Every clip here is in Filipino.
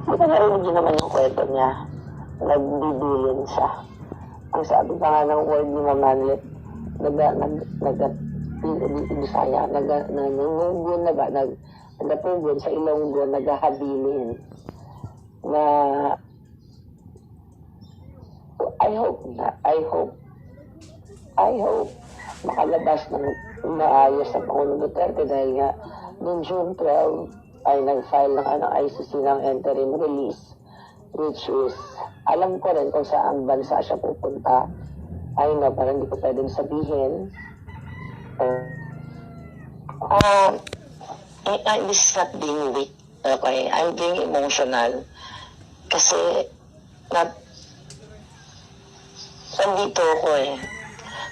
Buta narinig niyo naman yung kwento niya. Nagbibilin siya. Ang sabi pa nga ng word ni Mamalit, Bisaya, nangungun na ba, nagpugun sa Ilonggo, naghahabilin na I hope makalabas ng maayos sa Pangulong Duterte dahil nga noong June 12 ay nag-file ng ICC ng interim release, which is alam ko rin kung saan bansa siya pupunta. I know, parang hindi ko pwedeng sabihin. This is not being weak. Okay? I'm being emotional. Kasi, nandito ako eh.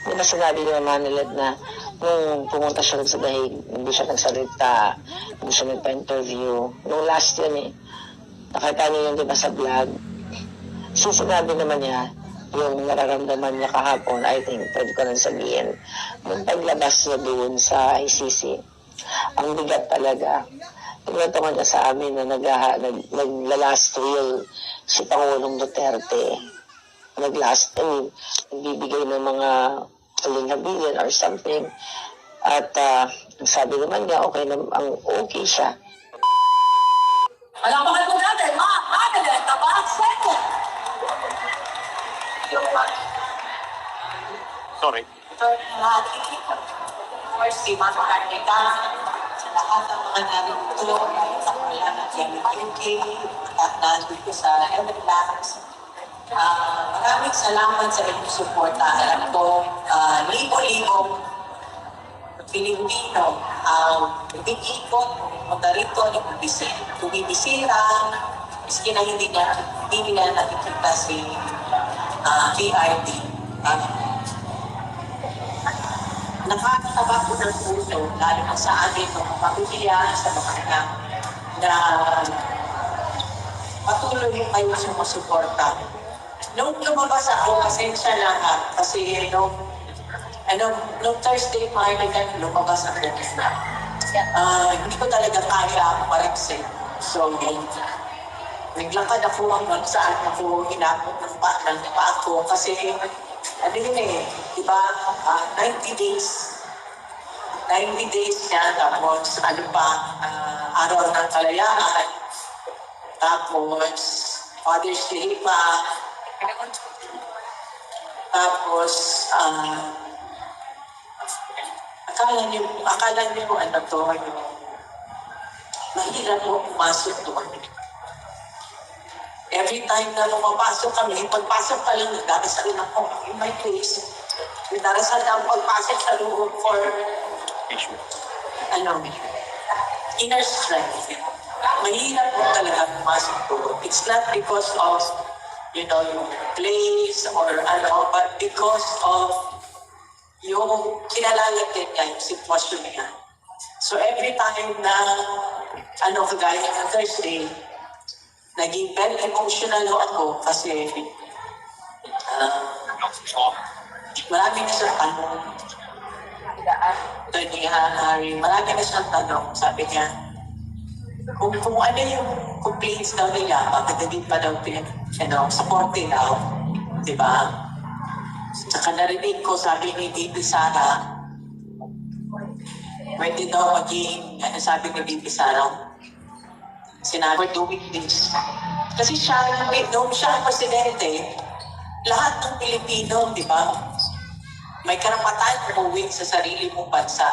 Di ba sinabi ni Manilad na nung pumunta siya sa Dahig, hindi siya nagsalita, hindi siya nagpa-interview. Nung last yun eh. Nakita niyo yun, di ba, sa vlog. Sinabi naman niya, yung nararamdaman niya kahapon, I think, pwede ko nang sabihin, nung paglabas niya doon sa ICC, ang bigat talaga. Tingnan niya sa amin na naglalast will si Pangulong Duterte. Nagbibigay ng mga kalinghabilin or something. At sabi naman niya, okay siya. Alapakan po natin, Manilad Tabasco! Sorry. Si Ma'am Carnita, sa lahat ng mga narito, sa wala ng MK, at nandito sa Everlast. Maraming salamat sa inyong suporta. Alam ko, libo-libong Pilipino ang nag-iikot, pumunta rito, bumibisira, miski na hindi niya nakikita si PRD. Nakakataba ko ng puso, lalo na sa amin, mga pamilya, sa mga anak, na patuloy yung kayo sumusuporta. Nung lumabas ako, pasensya lang kasi nung Thursday morning, lumabas ako. Hindi ko talaga kaya maraksin. So, naglakad ako hanggang saan ako hinapot ng pa ako kasi ano yun eh, diba, 90 days niya, tapos ano pa, araw ng kalayaan, tapos Father's Day pa, tapos akala niyo ano to, mahirap mo pumasok doon. Every time na lumapasok kami, pagpasok pa lang, nagdarasal ako in my place. Nagdarasal na pagpasok sa loob for inner strength. Mahirap mo talaga pumasok doon. It's not because of, yung place or but because of yung kinalala din niya, yung sitwasyon niya. So every time na, kagaya ng Thursday, naging very emotional ako kasi marami na siyang tanong. Marami na siyang tanong. Sabi niya, kung ano yung complaints daw nila, bakit hindi pa daw supporting daw, di ba? Saka narinig ko, sabi ni Bibi Sara, pwede daw maging, sabi ni Bibi Sara, sinabi doing this. Kasi nung siya ang presidente, lahat ng Pilipino, di ba, may karapatan umuwi sa sarili mong bansa.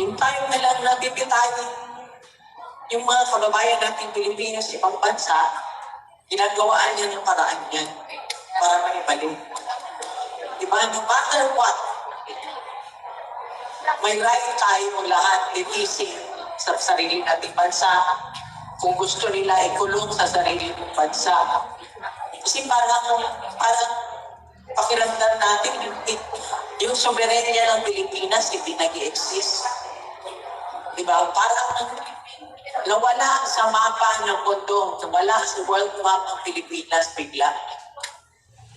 Yung tayo na lang nabibitayin yung mga kababayan natin Pilipino sa ibang bansa, ginagawaan niya ng paraan niyan para maibalik. Di ba, no matter what, may right tayo lahat itisip sa sarili nating bansa kung gusto nila ikulong sa sarili ng bansa. Kasi parang pakiramdam natin yung soberenya ng Pilipinas hindi nag-i-exist. Diba? Parang nawala sa mapa ng mundo, nawala sa world map ng Pilipinas bigla.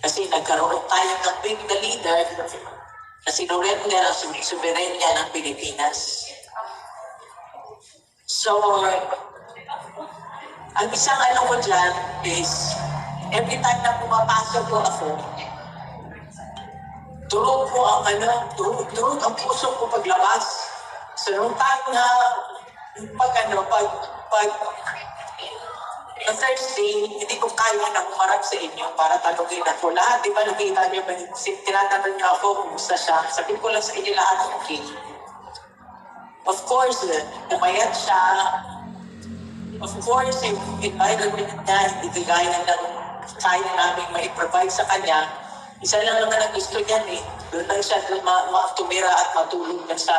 Kasi nagkaroon tayo ng big na leader na sinurrender ang soberenya ng Pilipinas. So, ang isang ano ko dyan is, every time na pumapasok po ako, durog po ang durog ang puso ko paglabas. So, nung time na, pag on Thursday, hindi ko kaya na umarap sa inyo para tanungin ako. Lahat, di ba nakita niyo, tinatanong niyo ako, kumusta siya. Sabi ko lang sa inyo lahat, okay. Of course, umayat siya. Of course, yung environment niya, hindi kagaya ng kaya namin ma-provide sa kanya. Isa lang naman ang gusto niya doon lang siya tumira at matulog na sa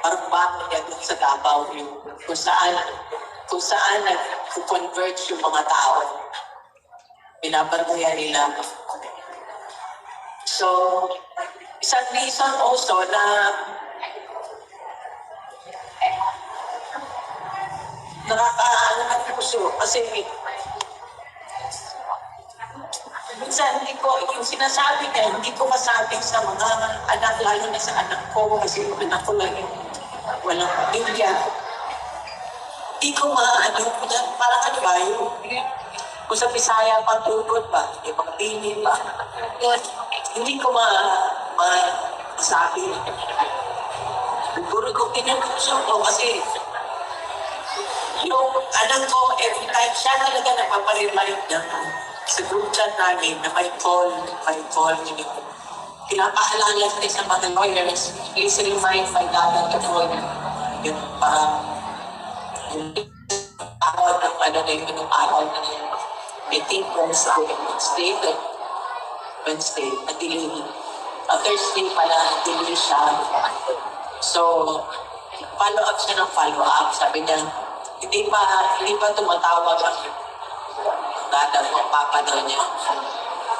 parang bahay niya doon sa Davao, kung saan nag-converge yung mga tao. Pinabantayan nila. So, isang reason also na nakakaano ng puso kasi minsan yung sinasabi niya, hindi ko masabi sa mga anak, lalo na sa anak ko, kasi yung anak ko lang yung walang pamilya. Hindi ko parang ano ba, kung sa Bisaya pagtugod ba, yung mga pili ba, hindi ko masabi. Siguro ko pinag-usap ko kasi yung anak ko, every time siya talaga napaparimalit niya sa group chat namin na may call, pinapaalala sa mga lawyers, please remind my dad to call. Yun, parang yung araw ng araw na yun. I think Wednesday, nag-delay. Thursday pala, nag-delay siya. So, follow up siya ng follow up. Sabi niya, hindi pa tumatawag ang dada mo, ang papa daw niya.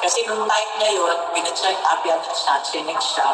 Kasi nung time na yun, pinag-check up yata siya, chinek siya.